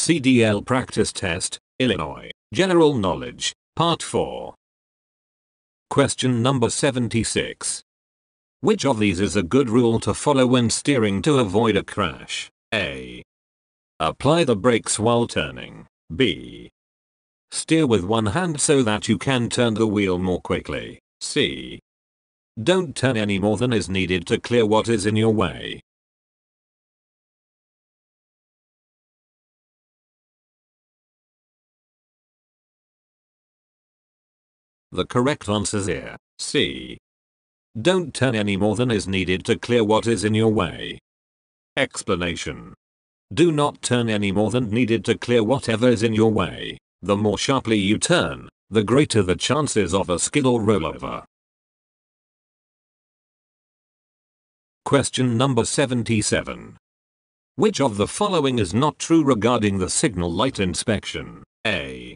CDL Practice Test, Illinois. General Knowledge, Part 4. Question number 76. Which of these is a good rule to follow when steering to avoid a crash? A. Apply the brakes while turning. B. Steer with one hand so that you can turn the wheel more quickly. C. Don't turn any more than is needed to clear what is in your way. The correct answer is here, C. Don't turn any more than is needed to clear what is in your way. Explanation. Do not turn any more than needed to clear whatever is in your way. The more sharply you turn, the greater the chances of a skid or rollover. Question number 77. Which of the following is not true regarding the signal light inspection? A.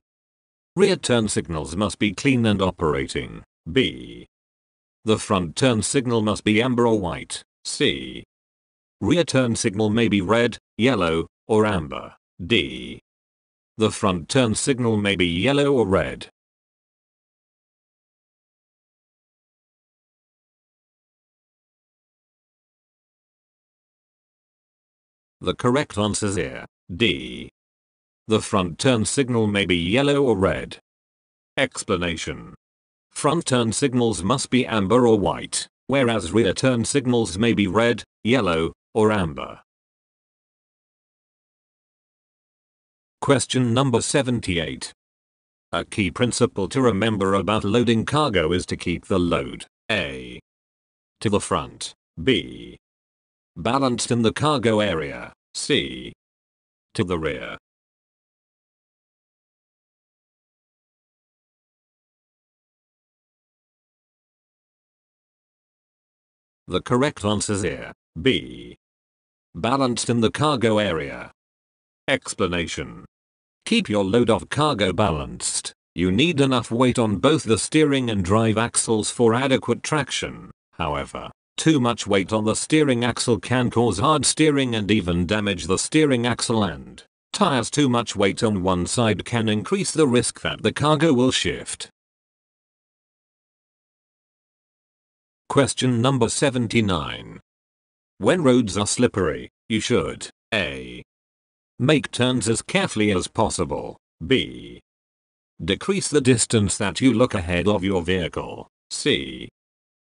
Rear turn signals must be clean and operating. B. The front turn signal must be amber or white. C. Rear turn signal may be red, yellow, or amber. D. The front turn signal may be yellow or red. The correct answer is here, D. The front turn signal may be yellow or red. Explanation. Front turn signals must be amber or white, whereas rear turn signals may be red, yellow, or amber. Question number 78. A key principle to remember about loading cargo is to keep the load A. to the front, B. balanced in the cargo area, C. to the rear. The correct answer is here, B. balanced in the cargo area. Explanation. Keep your load of cargo balanced. You need enough weight on both the steering and drive axles for adequate traction. However, too much weight on the steering axle can cause hard steering and even damage the steering axle, and tires. Too much weight on one side can increase the risk that the cargo will shift. Question number 79. When roads are slippery, you should A. make turns as carefully as possible. B. decrease the distance that you look ahead of your vehicle. C.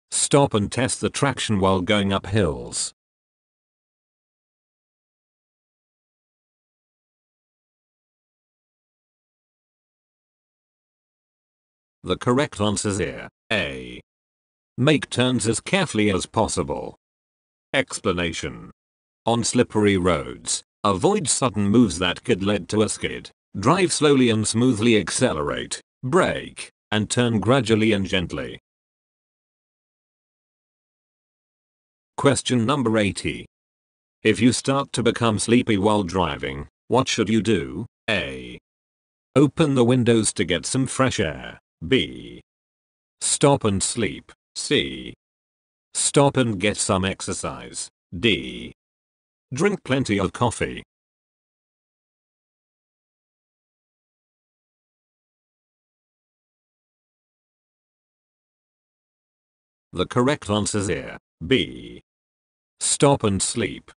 stop and test the traction while going up hills. The correct answer is here, A. make turns as carefully as possible. Explanation. On slippery roads, avoid sudden moves that could lead to a skid. Drive slowly and smoothly, accelerate, brake, and turn gradually and gently. Question number 80. If you start to become sleepy while driving, what should you do? A. open the windows to get some fresh air. B. stop and sleep. C. stop and get some exercise. D. drink plenty of coffee. The correct answer is here, B. stop and sleep.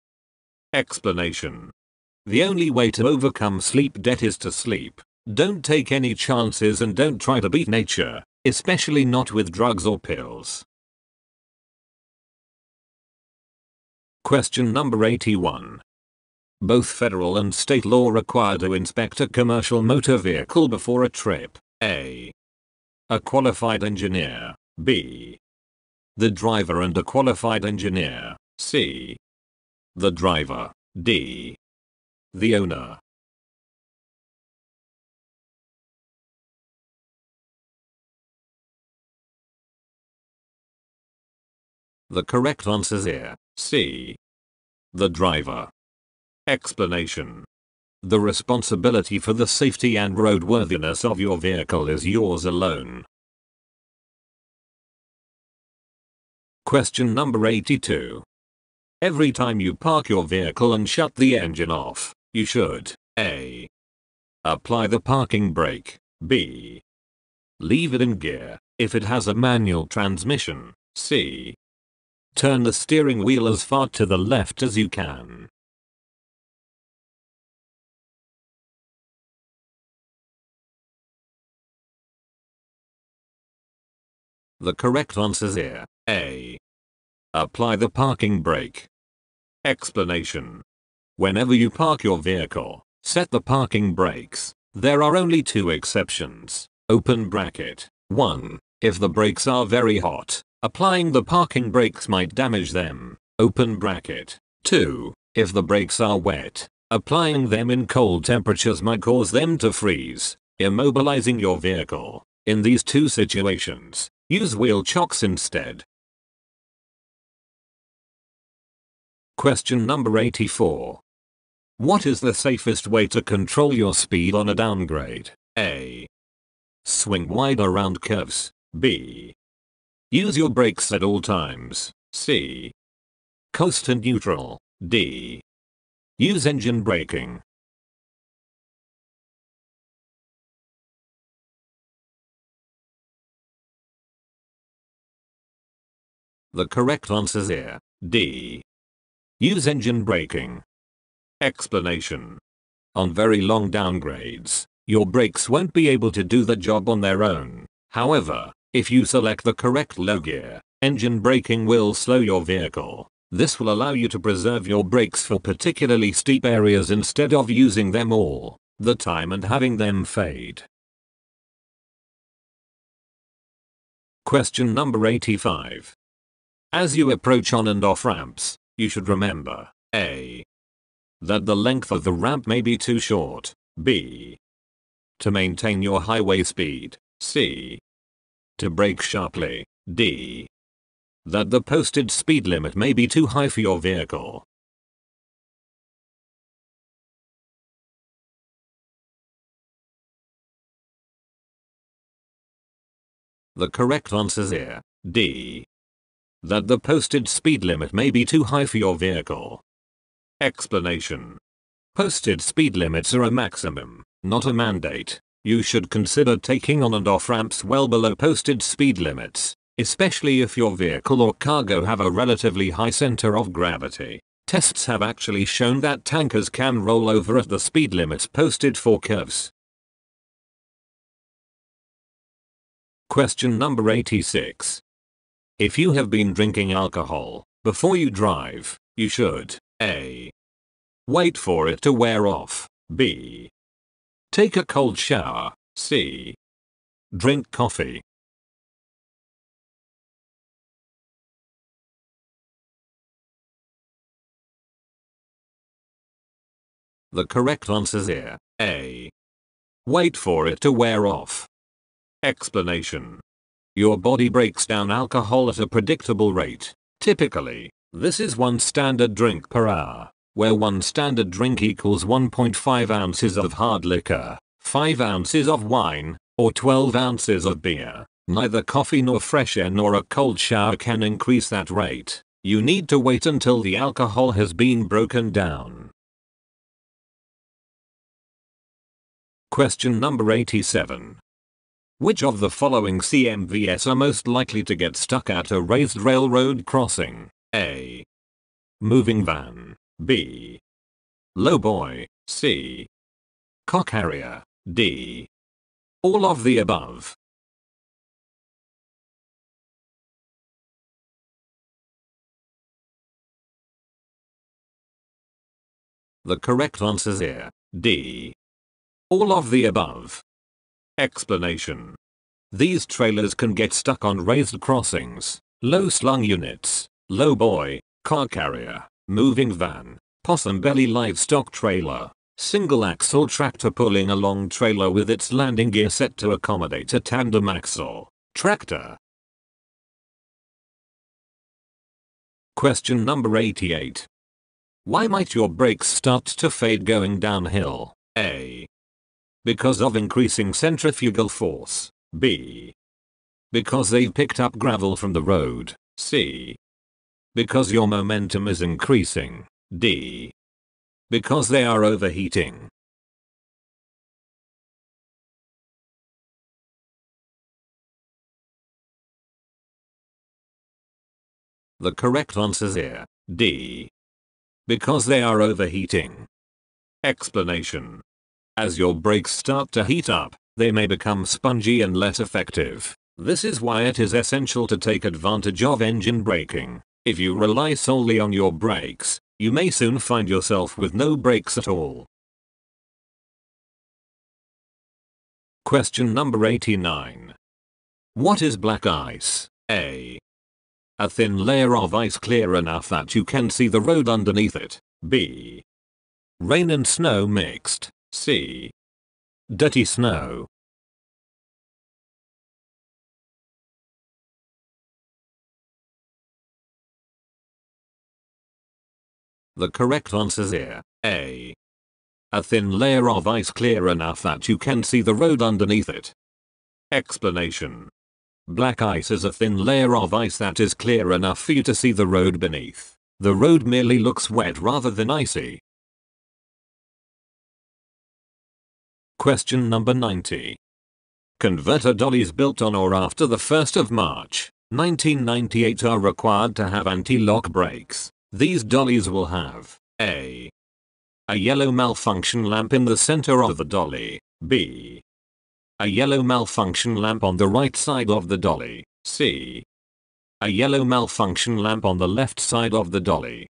Explanation. The only way to overcome sleep debt is to sleep. Don't take any chances and don't try to beat nature, especially not with drugs or pills. Question number 81. Both federal and state law require to inspect a commercial motor vehicle before a trip. A. a qualified engineer. B. the driver and a qualified engineer. C. the driver. D. the owner. The correct answer is here, C. the driver. Explanation. The responsibility for the safety and roadworthiness of your vehicle is yours alone. Question number 82. Every time you park your vehicle and shut the engine off, you should A. Apply the parking brake. B. Leave it in gear if it has a manual transmission. C. Turn the steering wheel as far to the left as you can. The correct answer is here. A. Apply the parking brake. Explanation. Whenever you park your vehicle, set the parking brakes. There are only two exceptions. Open bracket. 1. If the brakes are very hot, applying the parking brakes might damage them. Open bracket. 2. If the brakes are wet, applying them in cold temperatures might cause them to freeze, immobilizing your vehicle. In these two situations, use wheel chocks instead. Question number 84. What is the safest way to control your speed on a downgrade? A. Swing wide around curves. B. Use your brakes at all times. C. Coast to neutral. D. Use engine braking. The correct answer is here. D. Use engine braking. Explanation. On very long downgrades, your brakes won't be able to do the job on their own. However, if you select the correct low gear, engine braking will slow your vehicle. This will allow you to preserve your brakes for particularly steep areas instead of using them all the time and having them fade. Question number 85. As you approach on and off ramps, you should remember A. That the length of the ramp may be too short. B. To maintain your highway speed. C. To brake sharply. D. That the posted speed limit may be too high for your vehicle. The correct answer is here. D. That the posted speed limit may be too high for your vehicle. Explanation. Posted speed limits are a maximum, not a mandate. You should consider taking on and off ramps well below posted speed limits, especially if your vehicle or cargo have a relatively high center of gravity. Tests have actually shown that tankers can roll over at the speed limits posted for curves. Question number 86. If you have been drinking alcohol before you drive, you should A. Wait for it to wear off. B. Take a cold shower. C. Drink coffee. The correct answer is here. A. Wait for it to wear off. Explanation. Your body breaks down alcohol at a predictable rate. Typically, this is 1 standard drink per hour, where 1 standard drink equals 1.5 ounces of hard liquor, 5 ounces of wine, or 12 ounces of beer. Neither coffee nor fresh air nor a cold shower can increase that rate. You need to wait until the alcohol has been broken down. Question number 87. Which of the following CMVs are most likely to get stuck at a raised railroad crossing? A. Moving van. B. Lowboy. C. Car carrier. D. All of the above. The correct answer is here. D. All of the above. Explanation. These trailers can get stuck on raised crossings, low slung units, lowboy, car carrier, moving van, possum belly livestock trailer, single axle tractor pulling a long trailer with its landing gear set to accommodate a tandem axle tractor. Question number 88. Why might your brakes start to fade going downhill? A. Because of increasing centrifugal force. B. Because they've picked up gravel from the road. C. Because your momentum is increasing. D. Because they are overheating. The correct answer is here, D. Because they are overheating. Explanation. As your brakes start to heat up, they may become spongy and less effective. This is why it is essential to take advantage of engine braking. If you rely solely on your brakes, you may soon find yourself with no brakes at all. Question number 89. What is black ice? A. A thin layer of ice clear enough that you can see the road underneath it. B. Rain and snow mixed. C. Dirty snow. The correct answer is here, A. A thin layer of ice clear enough that you can see the road underneath it. Explanation. Black ice is a thin layer of ice that is clear enough for you to see the road beneath. The road merely looks wet rather than icy. Question number 90. Converter dollies built on or after the 1st of March, 1998 are required to have anti-lock brakes. These dollies will have A. A yellow malfunction lamp in the center of the dolly. B. A yellow malfunction lamp on the right side of the dolly. C. A yellow malfunction lamp on the left side of the dolly.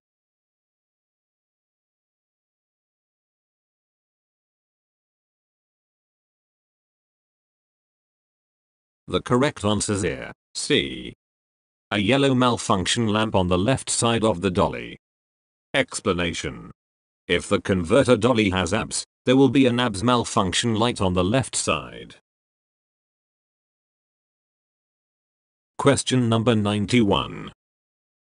The correct answer is here, C. A yellow malfunction lamp on the left side of the dolly. Explanation. If the converter dolly has ABS, there will be an ABS malfunction light on the left side. Question number 91.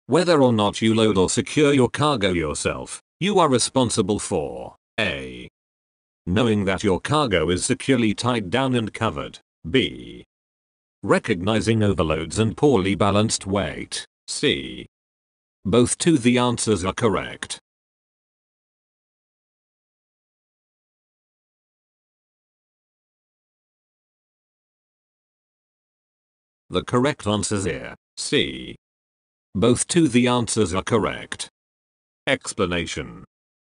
Whether or not you load or secure your cargo yourself, you are responsible for A. Knowing that your cargo is securely tied down and covered. B. Recognizing overloads and poorly balanced weight. C. Both to the answers are correct. The correct answer is here, C. Both to the answers are correct. Explanation.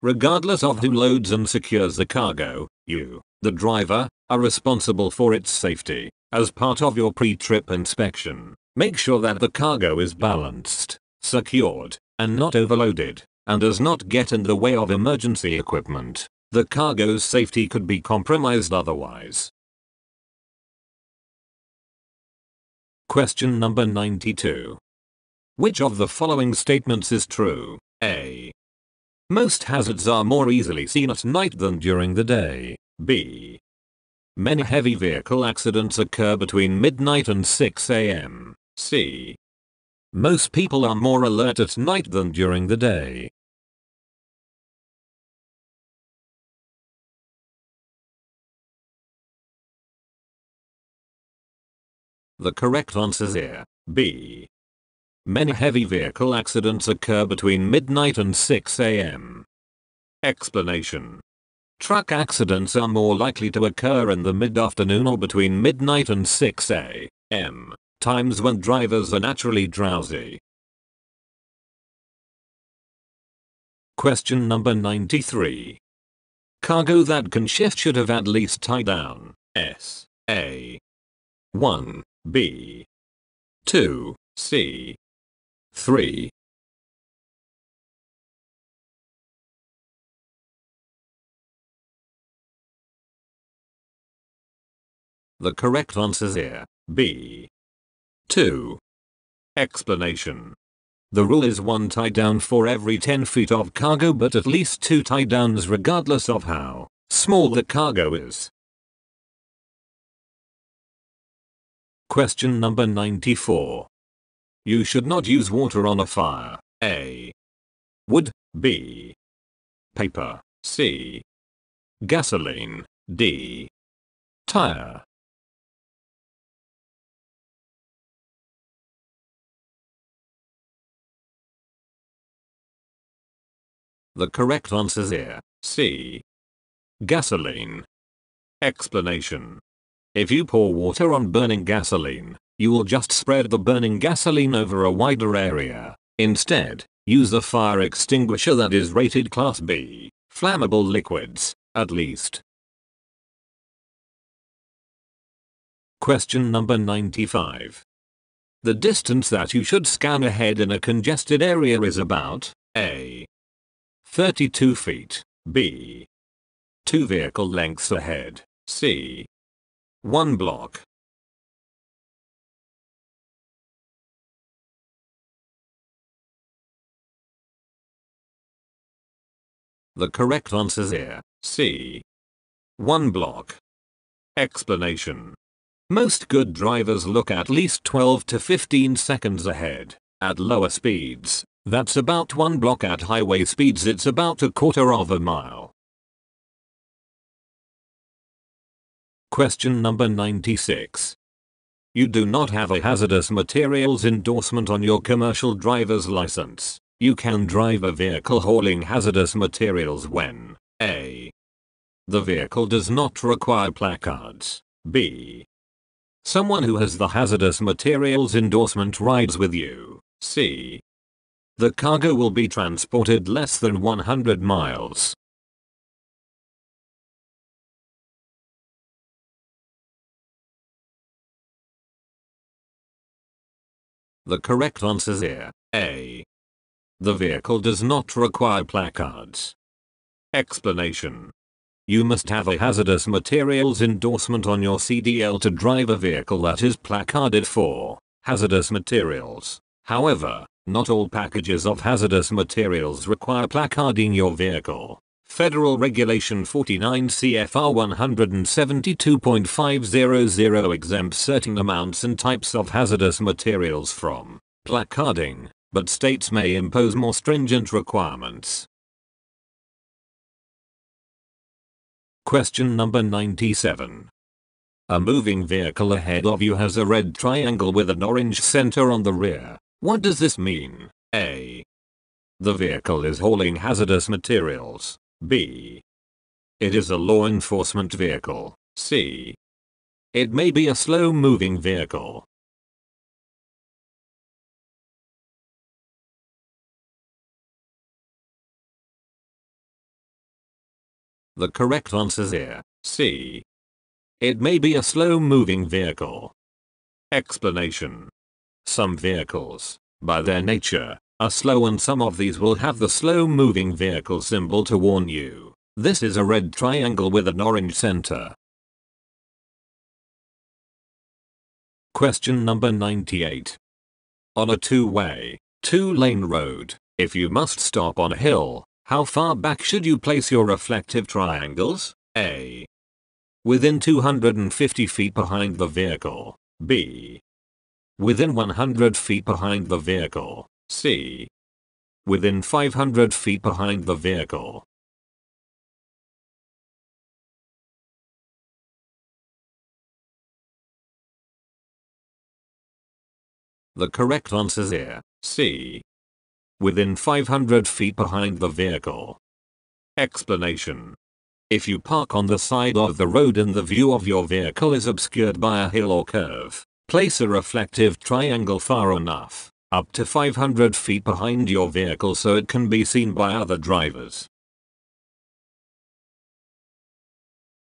Regardless of who loads and secures the cargo, you, the driver, are responsible for its safety. As part of your pre-trip inspection, make sure that the cargo is balanced, secured, and not overloaded, and does not get in the way of emergency equipment. The cargo's safety could be compromised otherwise. Question number 92. Which of the following statements is true? A. Most hazards are more easily seen at night than during the day. B. Many heavy vehicle accidents occur between midnight and 6 a.m. C. Most people are more alert at night than during the day. The correct answer is here, B. Many heavy vehicle accidents occur between midnight and 6 a.m. Explanation. Truck accidents are more likely to occur in the mid-afternoon or between midnight and 6 a.m., times when drivers are naturally drowsy. Question number 93. Cargo that can shift should have at least tie down. S. A. 1. B. 2. C. 3. The correct answer is here, B. 2. Explanation. The rule is 1 tie down for every 10 feet of cargo, but at least 2 tie downs regardless of how small the cargo is. Question number 94. You should not use water on a fire. A. Wood. B. Paper. C. Gasoline. D. Tire. The correct answer is here, C. Gasoline. Explanation. If you pour water on burning gasoline, you will just spread the burning gasoline over a wider area. Instead, use a fire extinguisher that is rated Class B, flammable liquids, at least. Question number 95. The distance that you should scan ahead in a congested area is about A. 32 feet, B. 2 vehicle lengths ahead, C. 1 block. The correct answer is here, C. 1 block. Explanation. Most good drivers look at least 12 to 15 seconds ahead. At lower speeds, that's about 1 block. At highway speeds it's about a quarter of a mile. Question number 96. You do not have a hazardous materials endorsement on your commercial driver's license. You can drive a vehicle hauling hazardous materials when A. The vehicle does not require placards. B. Someone who has the hazardous materials endorsement rides with you. C. The cargo will be transported less than 100 miles. The correct answer is here, A. The vehicle does not require placards. Explanation. You must have a hazardous materials endorsement on your CDL to drive a vehicle that is placarded for hazardous materials. However, not all packages of hazardous materials require placarding your vehicle. Federal Regulation 49 CFR 172.500 exempts certain amounts and types of hazardous materials from placarding, but states may impose more stringent requirements. Question number 97. A moving vehicle ahead of you has a red triangle with an orange center on the rear. What does this mean? A. The vehicle is hauling hazardous materials. B. It is a law enforcement vehicle. C. It may be a slow-moving vehicle. The correct answer is here, C. It may be a slow-moving vehicle. Explanation. Some vehicles, by their nature, are slow, and some of these will have the slow-moving vehicle symbol to warn you. This is a red triangle with an orange center. Question number 98. On a two-way, two-lane road, if you must stop on a hill, how far back should you place your reflective triangles? A. Within 250 feet behind the vehicle. B. Within 100 feet behind the vehicle. C. Within 500 feet behind the vehicle. The correct answer is here, C. Within 500 feet behind the vehicle. Explanation. If you park on the side of the road and the view of your vehicle is obscured by a hill or curve, place a reflective triangle far enough, up to 500 feet behind your vehicle, so it can be seen by other drivers.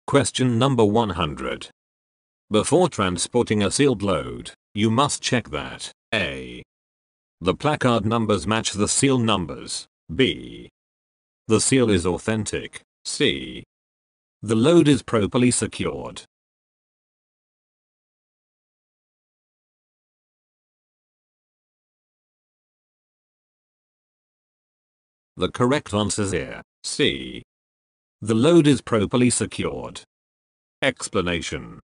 Question number 100. Before transporting a sealed load, you must check that A. The placard numbers match the seal numbers. B. The seal is authentic. C. The load is properly secured. The correct answer is here, C. The load is properly secured. Explanation.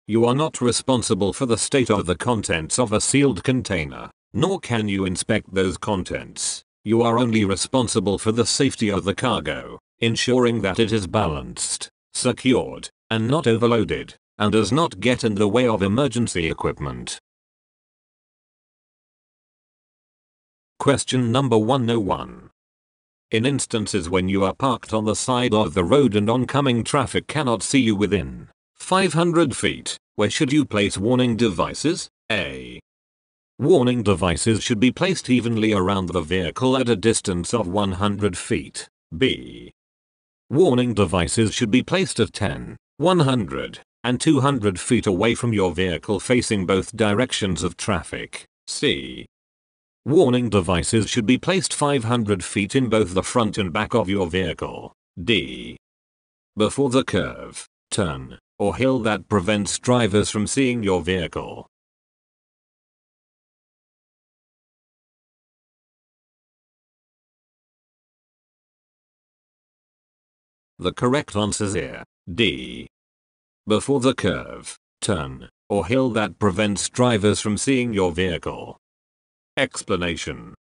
You are not responsible for the state of the contents of a sealed container, nor can you inspect those contents. You are only responsible for the safety of the cargo, ensuring that it is balanced, secured, and not overloaded, and does not get in the way of emergency equipment. Question number 101. In instances when you are parked on the side of the road and oncoming traffic cannot see you within 500 feet, where should you place warning devices? A. Warning devices should be placed evenly around the vehicle at a distance of 100 feet. B. Warning devices should be placed at 10, 100, and 200 feet away from your vehicle facing both directions of traffic. C. Warning devices should be placed 500 feet in both the front and back of your vehicle. D. Before the curve, turn, or hill that prevents drivers from seeing your vehicle. The correct answer here, D. Before the curve, turn, or hill that prevents drivers from seeing your vehicle. Explanation.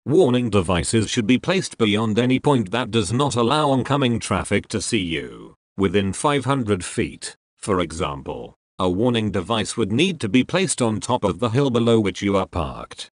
Warning devices should be placed beyond any point that does not allow oncoming traffic to see you, within 500 feet. For example, a warning device would need to be placed on top of the hill below which you are parked.